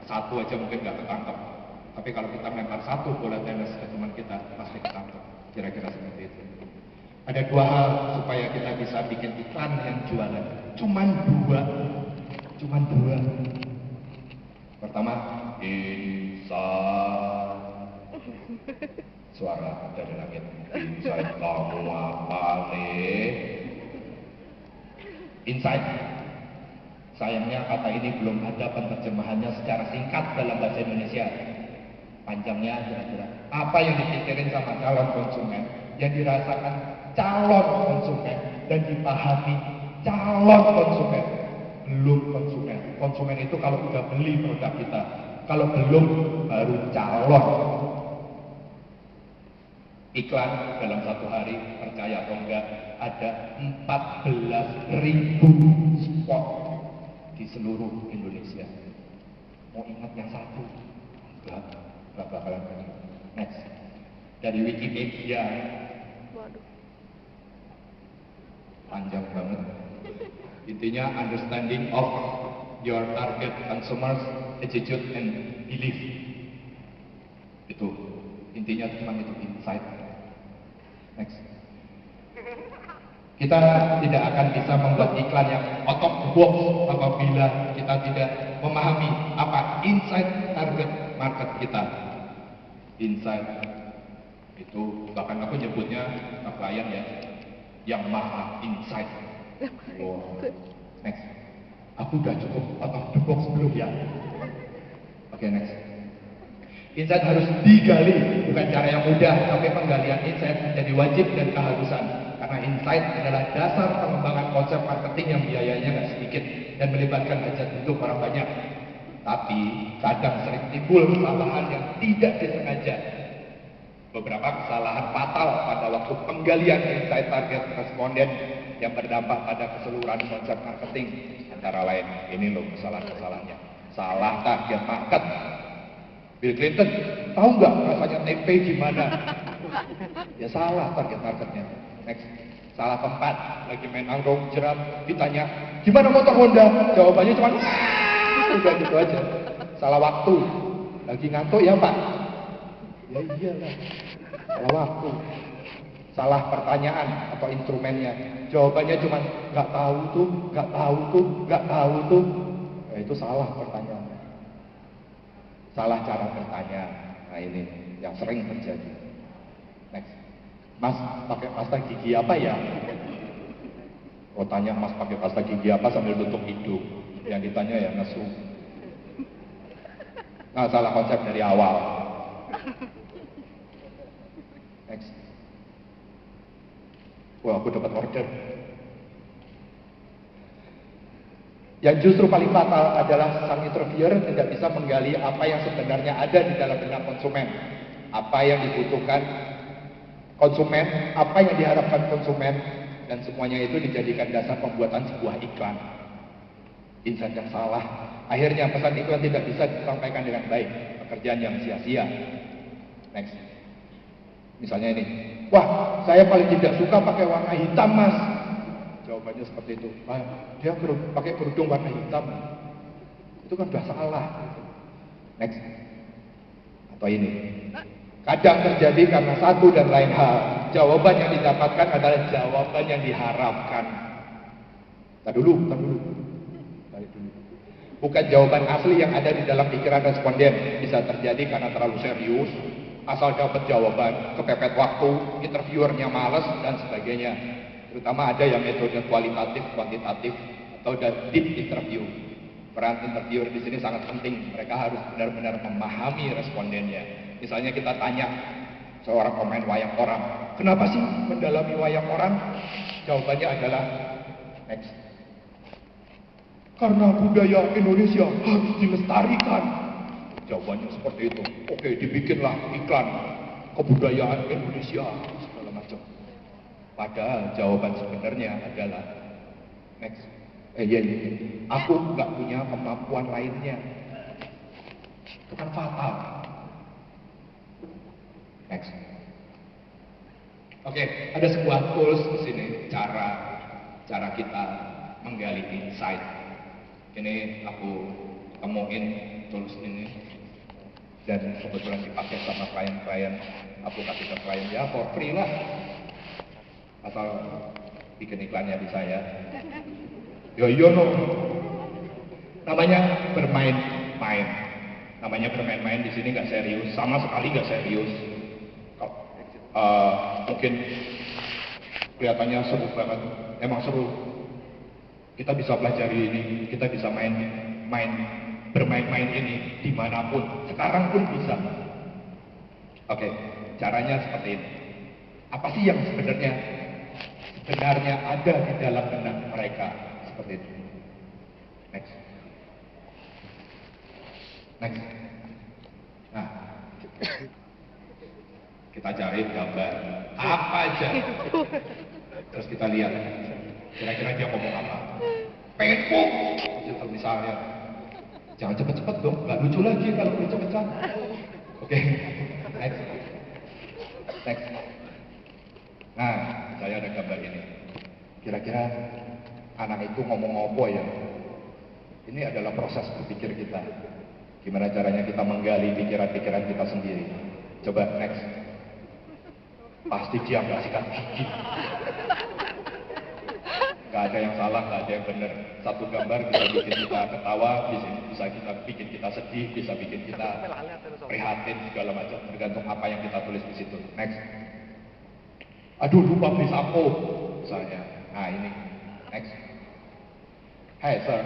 satu aja mungkin nggak ketangkep. Tapi kalau kita lempar satu bola tenis ke teman kita, pasti ketangkep. Kira-kira seperti itu. Ada dua hal supaya kita bisa bikin iklan yang jualan. Cuman dua. Pertama, inside. Suara dari langit. Inside kamu apa nih? Inside. Sayangnya kata ini belum ada penerjemahannya secara singkat dalam bahasa Indonesia. Panjangnya kira-kira apa yang dipikirin sama calon konsumen, yang dirasakan calon konsumen, dan dipahami calon konsumen, belum konsumen. Konsumen itu kalau udah beli produk kita, kalau belum baru calon. Iklan dalam satu hari, percaya atau enggak, ada 14.000 spot di seluruh Indonesia. Mau ingat yang satu? Enggak bakalan lagi. Next. Dari Wikipedia. Waduh. Panjang banget. Intinya understanding of your target consumers attitude and belief. Itu. Intinya cuma itu, insight. Next. Kita tidak akan bisa membuat iklan yang out of the box apabila kita tidak memahami apa insight target market kita. Insight itu bahkan aku nyebutnya ke klien ya, yang maha insight. Wow. Next. Aku udah cukup out of the box belum ya? Oke, next. Insight harus digali, bukan cara yang mudah, tapi penggalian insight menjadi wajib dan keharusan. Karena insight adalah dasar pengembangan konsep marketing yang biayanya nggak sedikit dan melibatkan hajat hidup orang banyak. Tapi kadang sering timbul kesalahan yang tidak disengaja. Beberapa kesalahan fatal pada waktu penggalian insight target responden yang berdampak pada keseluruhan konsep marketing. Antara lain, ini loh kesalahan-kesalahannya. Salah target market. Bill Clinton, tahu nggak rasanya tempe gimana? Ya salah target marketnya. Next. Salah tempat, lagi main nangkrong jeram, ditanya, gimana motor Honda? Jawabannya cuma, udah gitu aja. Salah waktu, lagi ngantuk ya Pak? Ya iyalah, salah waktu. Salah pertanyaan atau instrumennya, jawabannya cuma, nggak tahu tuh, nggak tahu tuh, nggak tahu tuh. Ya, itu salah pertanyaan. Salah cara bertanya. Nah ini yang sering terjadi. Next. Mas pakai pasta gigi apa ya? Oh tanya mas pakai pasta gigi apa sambil tutup hidung. Yang ditanya ya nesu. Nah salah konsep dari awal. Next. Wah aku dapat order. Yang justru paling fatal adalah sang interviewer tidak bisa menggali apa yang sebenarnya ada di dalam benak konsumen. Apa yang dibutuhkan konsumen, apa yang diharapkan konsumen, dan semuanya itu dijadikan dasar pembuatan sebuah iklan. Insight yang salah. Akhirnya pesan iklan tidak bisa disampaikan dengan baik. Pekerjaan yang sia-sia. Next. Misalnya ini. Wah, saya paling tidak suka pakai warna hitam mas. Jawabannya seperti itu. Ah, dia pakai kerudung warna hitam. Itu kan udah salah. Next. Atau ini. Kadang terjadi karena satu dan lain hal. Jawaban yang didapatkan adalah jawaban yang diharapkan. Tahan dulu. Tarik dulu. Bukan jawaban asli yang ada di dalam pikiran responden. Bisa terjadi karena terlalu serius, asal dapat jawaban, kepepet waktu, interviewernya malas, dan sebagainya. Terutama ada yang metode kualitatif, kuantitatif, atau deep interview. Peran interviewer di sini sangat penting. Mereka harus benar-benar memahami respondennya. Misalnya kita tanya seorang pemain wayang orang, kenapa sih mendalami wayang orang? Jawabannya adalah next. Karena budaya Indonesia harus dilestarikan. Jawabannya seperti itu. Oke, dibikinlah iklan kebudayaan Indonesia segala macam. Padahal jawaban sebenarnya adalah next. Iya. Aku nggak punya kemampuan lainnya. Itu kan fatal. Next. Oke, ada sebuah tools di sini cara kita menggali insight. Ini aku temuin tools ini, dan kebetulan dipakai sama klien-klien, aplikasi ke klien, ya for free lah, asal bikin iklannya di saya. Yo no, namanya bermain-main, namanya bermain-main di sini nggak serius, sama sekali nggak serius. Mungkin kelihatannya seru banget, emang seru. Kita bisa pelajari ini, kita bisa bermain-main ini dimanapun, sekarang pun bisa. Oke, caranya seperti ini. Apa sih yang sebenarnya ada di dalam benak mereka? Seperti itu. Next. Nah, kita cari gambar apa aja, terus kita lihat kira-kira dia ngomong apa. Pengen gitu misalnya, jangan cepet-cepet dong, nggak lucu lagi kalau cepet-cepet. Oke, next. Nah, saya ada gambar ini. Kira-kira anak itu ngomong apa ya? Ini adalah proses berpikir kita. Gimana caranya kita menggali pikiran-pikiran kita sendiri. Coba next. Pasti dia nggak sikat gigi. Nggak ada yang salah, nggak ada yang benar. Satu gambar bisa bikin kita ketawa, bisa kita bikin kita sedih, bisa bikin kita prihatin, segala macam, tergantung apa yang kita tulis di situ. Next. Aduh, lupa beli sampo, misalnya. Nah, ini. Next. Hey sir,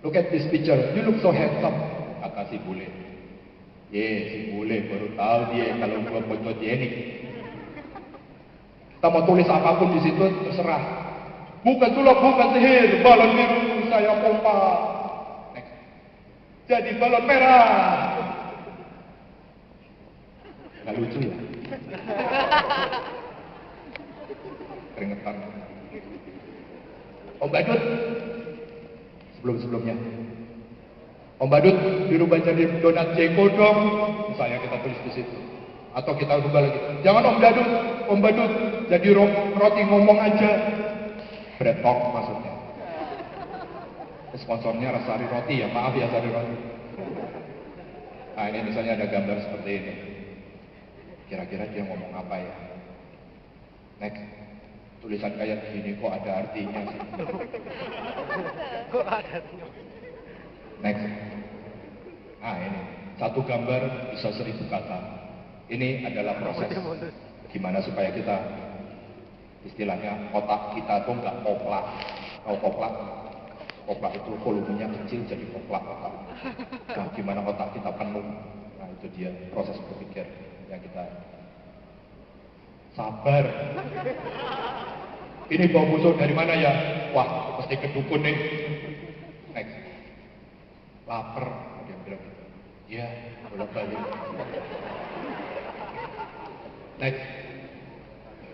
look at this picture. You look so handsome. Kata si bule. Si bule baru tahu dia kalau gua fotogenik. Kita mau tulis apapun di situ terserah. Bukan sulap, bukan sihir, balon biru saya pompa. Next. Jadi balon merah. Nggak lucu ya? Keringetan. Om Badut, sebelumnya. Om Badut dirubah jadi donat Jeko dong. Misalnya kita tulis di situ. Atau kita rubah lagi. Jangan Om Badut jadi roti ngomong aja. Bread talk maksudnya. Sponsornya Sari Roti ya, maaf ya Sari Roti. Nah ini misalnya ada gambar seperti ini. Kira-kira dia ngomong apa ya? Next. Tulisan kayak gini kok ada artinya sih. Kok ada artinya? Next. Nah ini, satu gambar bisa 1000 kata. Ini adalah proses gimana supaya kita, istilahnya otak kita tuh nggak koplak. Kalau koplak itu volumenya kecil jadi koplak. Nah gimana otak kita penuh. Nah itu dia proses berpikir yang kita sabar. Ini bau busuk dari mana ya? Wah, pasti kedukun nih. Next. Lapar. Dia bilang gitu. Iya, bolak-balik. Next.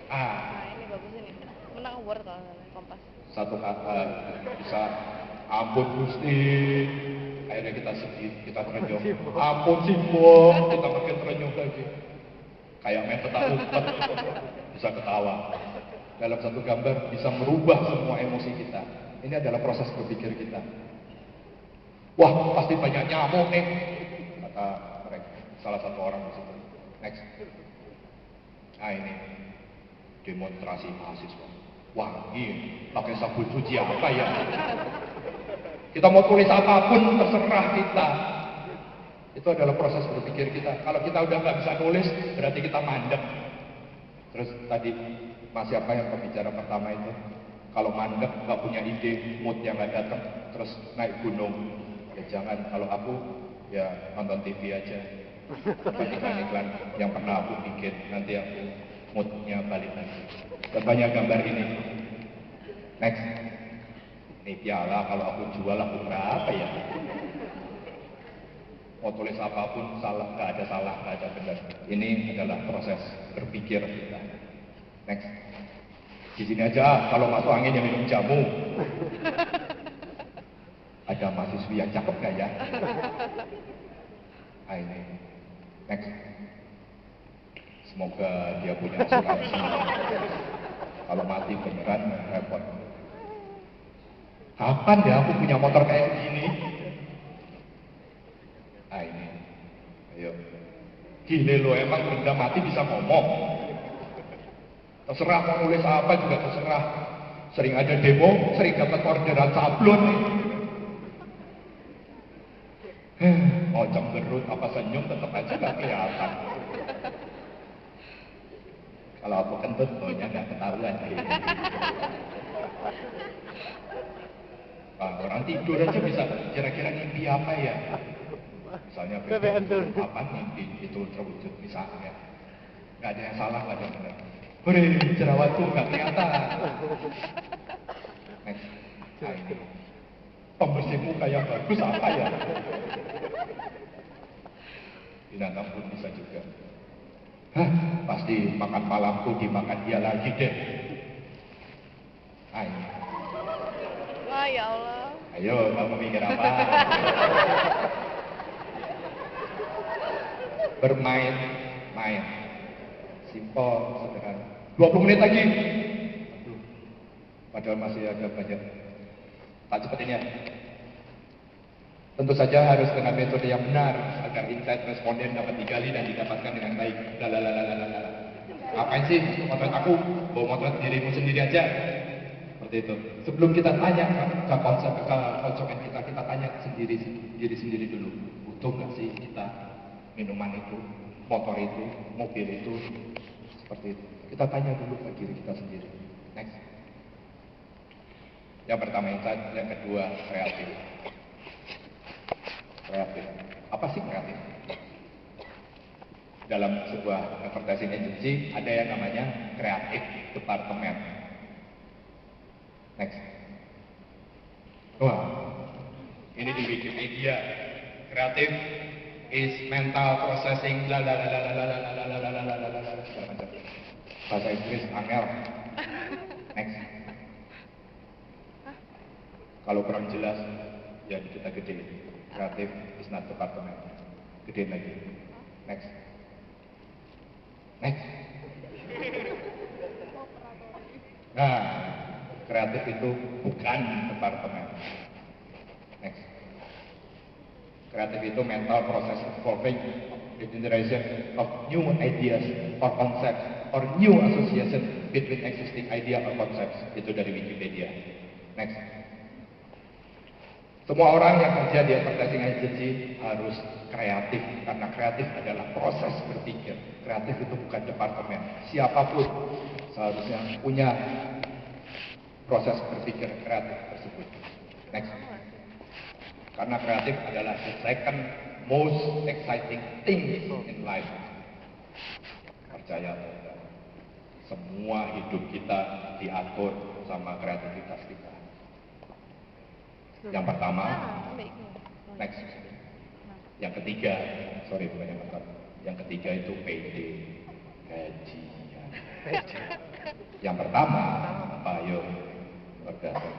Ini bagus ini. Menang award kalau Kompas. Satu kata bisa ampun Gusti. Akhirnya kita sedih, kita terenyuh. Ampun Simbo, kita makin terenyuh lagi. Kayak main petak umpet, bisa ketawa. Dalam satu gambar bisa merubah semua emosi kita. Ini adalah proses berpikir kita. Wah, pasti banyak nyamuk nih, kata mereka, salah satu orang di situ. Next. Nah ini demonstrasi mahasiswa. Wah, ini pakai sabun cuci apa ya? Kita mau tulis apapun terserah kita. Itu adalah proses berpikir kita. Kalau kita udah nggak bisa nulis, berarti kita mandek. Terus tadi siapa yang pembicara pertama itu? Kalau mandek, nggak punya ide, mood yang nggak datang, terus naik gunung. Ya jangan. Kalau aku ya nonton TV aja. Iklan-iklan yang pernah aku bikin, nanti aku moodnya balik lagi. Dan banyak gambar ini. Next. Ini piala kalau aku jual aku berapa ya? Mau tulis apapun salah, nggak ada benar. Ini adalah proses berpikir kita. Next. Di sini aja kalau masuk angin yang minum jamu. Ada mahasiswi yang cakep nggak ya? Nah ini. Next. Semoga dia punya asuransi. Kalau mati beneran repot. Kapan ya aku punya motor kayak gini? Ah ini, ayo. Gile lo, emang benda mati bisa ngomong? Terserah mau nulis apa juga terserah. Sering ada demo, sering dapat orderan sablon nih. Mau cemberut apa senyum tetap aja gak kelihatan. Kalau aku kentut baunya gak ketahuan. Nah, orang tidur aja bisa kira-kira mimpi apa ya? Misalnya apa mimpi itu terwujud misalnya. Gak ada yang salah, gak ada yang benar. Hore, jerawatku gak kelihatan. Next. Nah, ini. Pembersih muka yang bagus apa ya? Binatang pun bisa juga. Hah, pasti makan malamku dimakan dia lagi deh. Nah, ini. Wah, ya Allah. Ayo, kamu mikir apa? Bermain, main. Simpel, sederhana. 20 menit lagi. Aduh, padahal masih ada banyak. Tak cepetin ya. Tentu saja harus dengan metode yang benar agar insight responden dapat digali dan didapatkan dengan baik. Lalalalalalala. Ngapain sih motret aku? Bawa motret dirimu sendiri aja. Seperti itu. Sebelum kita tanya ke konsep ke konsumen kita tanya diri sendiri dulu. Butuh nggak sih kita minuman itu, motor itu, mobil itu, seperti itu. Kita tanya dulu ke diri kita sendiri. Next. Yang pertama insight, yang kedua kreatif. Kreatif. Apa sih kreatif? Dalam sebuah advertising agency ada yang namanya kreatif departemen. Next. Wah, ini di Wikipedia. Kreatif is mental processing bahasa Inggris angel. Next. Kalau kurang jelas, ya kita gede. Kreatif is not department. Gedein lagi. Next. Next. Nah, kreatif itu bukan departemen. Next. Kreatif itu mental process involving the generation of new ideas or concepts or new association between existing idea or concepts. Itu dari Wikipedia. Next. Semua orang yang kerja di advertising agency harus kreatif, karena kreatif adalah proses berpikir. Kreatif itu bukan departemen. Siapapun seharusnya punya proses berpikir kreatif tersebut. Next. Karena kreatif adalah the second most exciting thing in life. Percaya atau tidak, semua hidup kita diatur sama kreativitas kita. Yang pertama, next. Yang ketiga, sorry bukan yang pertama. Yang ketiga itu PD, gajian. Yang pertama, ayo, orgasme.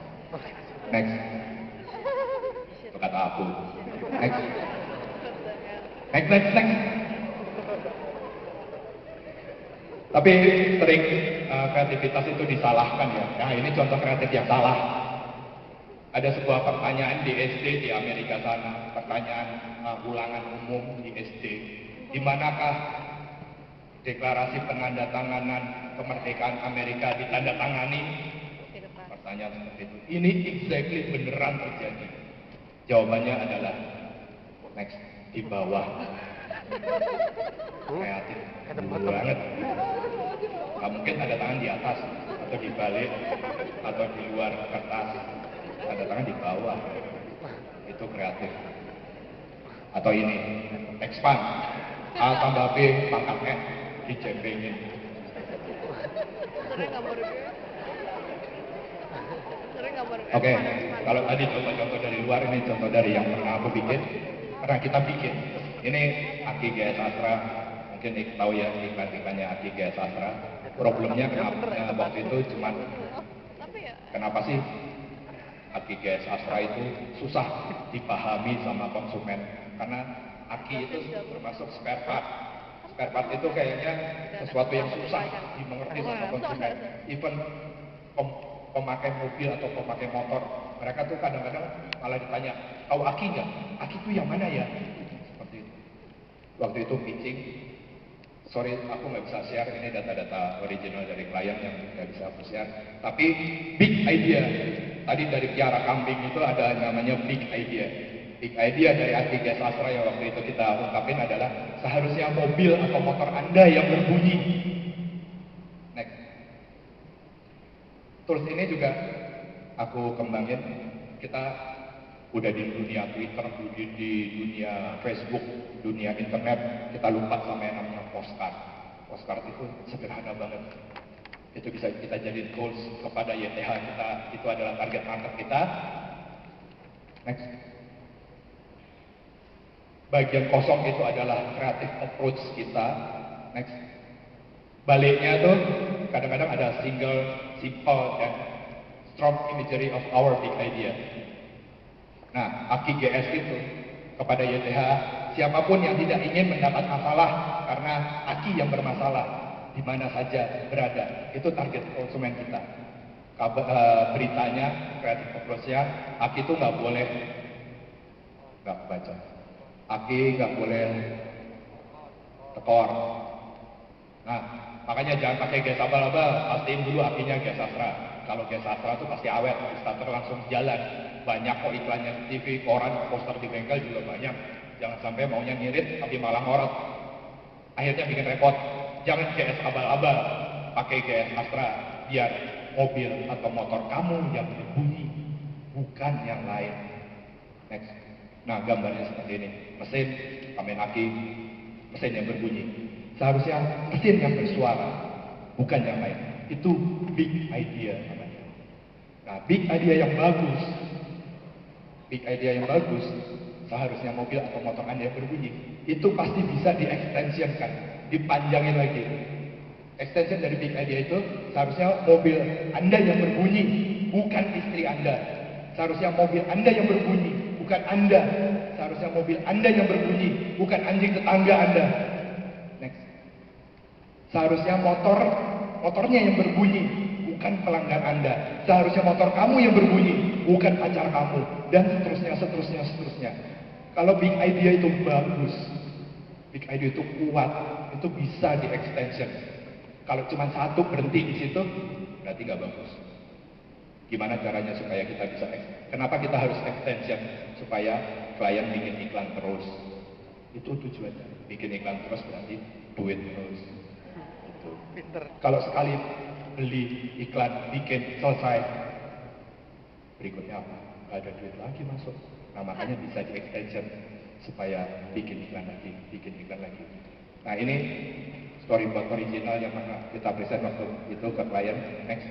Next. Itu kata aku. Next. Next. Tapi sering kreativitas itu disalahkan ya. Nah ini contoh kreatif yang salah. Ada sebuah pertanyaan di SD di Amerika sana, pertanyaan ulangan umum di SD. Di manakah deklarasi penandatanganan kemerdekaan Amerika ditandatangani? Pertanyaan seperti itu. Ini exactly beneran terjadi. Jawabannya adalah next, di bawah. Kreatif banget. Gak mungkin ada tangan di atas atau di balik atau di luar kertas. Ada tangan di bawah. Itu kreatif. Atau ini expand, A tambah B pangkat N dijembengin. Oke, kalau tadi contoh-contoh dari luar, ini contoh dari yang pernah aku bikin, pernah kita bikin. Ini Aki Gaya Sastra, mungkin tahu ya iklan-iklannya Aki Gaya Sastra. Problemnya kenapa waktu itu cuman kenapa sih Aki Gaya Sastra itu susah dipahami sama konsumen, karena Aki itu termasuk spare part. Spare part itu kayaknya sesuatu yang susah dimengerti sama konsumen. Even pemakai mobil atau pemakai motor, mereka tuh kadang-kadang malah ditanya, tahu aki nggak? Aki itu yang mana ya? Seperti waktu itu pitching. Sorry, aku nggak bisa share, ini data-data original dari klien yang nggak bisa aku share. Tapi big idea, tadi dari Kiara Kambing itu ada namanya big idea. Big idea dari Aki Gas Astra yang waktu itu kita ungkapin adalah seharusnya mobil atau motor Anda yang berbunyi. Next. Tools ini juga aku kembangin, kita udah di dunia Twitter, di dunia Facebook, dunia internet, kita lupa sama yang namanya postcard. Postcard itu sederhana banget. Itu bisa kita jadiin tools kepada YTH kita, itu adalah target market kita. Next. Bagian kosong itu adalah creative approach kita. Next. Baliknya tuh kadang-kadang ada single, simple, dan strong imagery of our big idea. Nah, Aki GS itu kepada YTH, siapapun yang tidak ingin mendapat masalah karena Aki yang bermasalah, di mana saja berada, itu target konsumen kita. Beritanya, kreatif approach-nya, Aki itu nggak boleh, nggak baca. Aki nggak boleh tekor. Nah, makanya jangan pakai gas abal-abal, pastiin dulu Akinya gas sastra. Kalau gas sastra itu pasti awet, starter langsung jalan. Banyak kok iklannya di TV, koran, poster di bengkel juga banyak. Jangan sampai maunya ngirit tapi malah ngorot. Akhirnya bikin repot. Jangan GS abal-abal, pakai GS Astra biar mobil atau motor kamu yang berbunyi, bukan yang lain. Next. Nah, gambarnya seperti ini. Mesin, kamen Aki, mesin yang berbunyi. Seharusnya mesin yang bersuara, bukan yang lain. Itu big idea namanya. Nah, big idea yang bagus, seharusnya mobil atau motor Anda yang berbunyi, itu pasti bisa di-extensionkan, dipanjangin lagi. Extension dari big idea itu, seharusnya mobil Anda yang berbunyi, bukan istri Anda. Seharusnya mobil Anda yang berbunyi, bukan Anda. Seharusnya mobil Anda yang berbunyi, bukan anjing tetangga Anda. Next. Seharusnya motornya yang berbunyi, bukan pelanggan Anda. Seharusnya motor kamu yang berbunyi, bukan pacar kamu. Dan seterusnya. Kalau big idea itu bagus, big idea itu kuat, itu bisa di extension. Kalau cuma satu berhenti di situ, berarti nggak bagus. Gimana caranya supaya kita bisa kenapa kita harus extension? Supaya klien bikin iklan terus. Itu tujuannya. Bikin iklan terus berarti duit terus. Itu. Kalau sekali beli iklan, bikin, selesai, berikutnya apa? Gak ada duit lagi masuk. Nah, makanya bisa di extension supaya bikin iklan lagi. Nah, ini storyboard original yang kita present waktu itu ke klien. Next.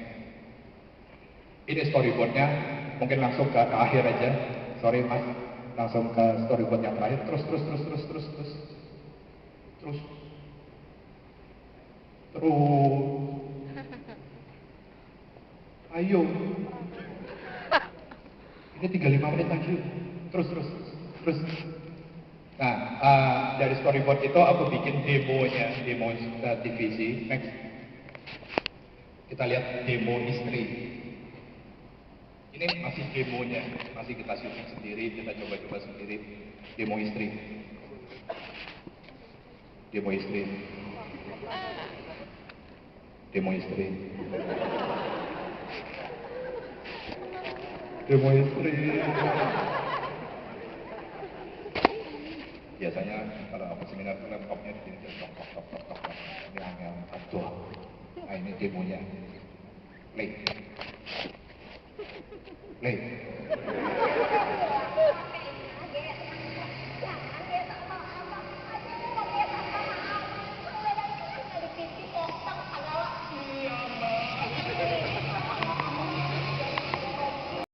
Ini storyboardnya, mungkin langsung ke akhir aja. Sorry mas, langsung ke storyboard yang terakhir. Terus. Ayo. Ini tinggal 5 menit lagi. Terus. Nah, dari storyboard itu aku bikin demo TVC. Next. Kita lihat demo istri. Ini masih demonya, masih kita syuting sendiri, kita coba-coba sendiri. Demo istri. Biasanya kalau aku seminar itu laptopnya di sini tok. Ini angel aduh. Nah, ini demonya. Play.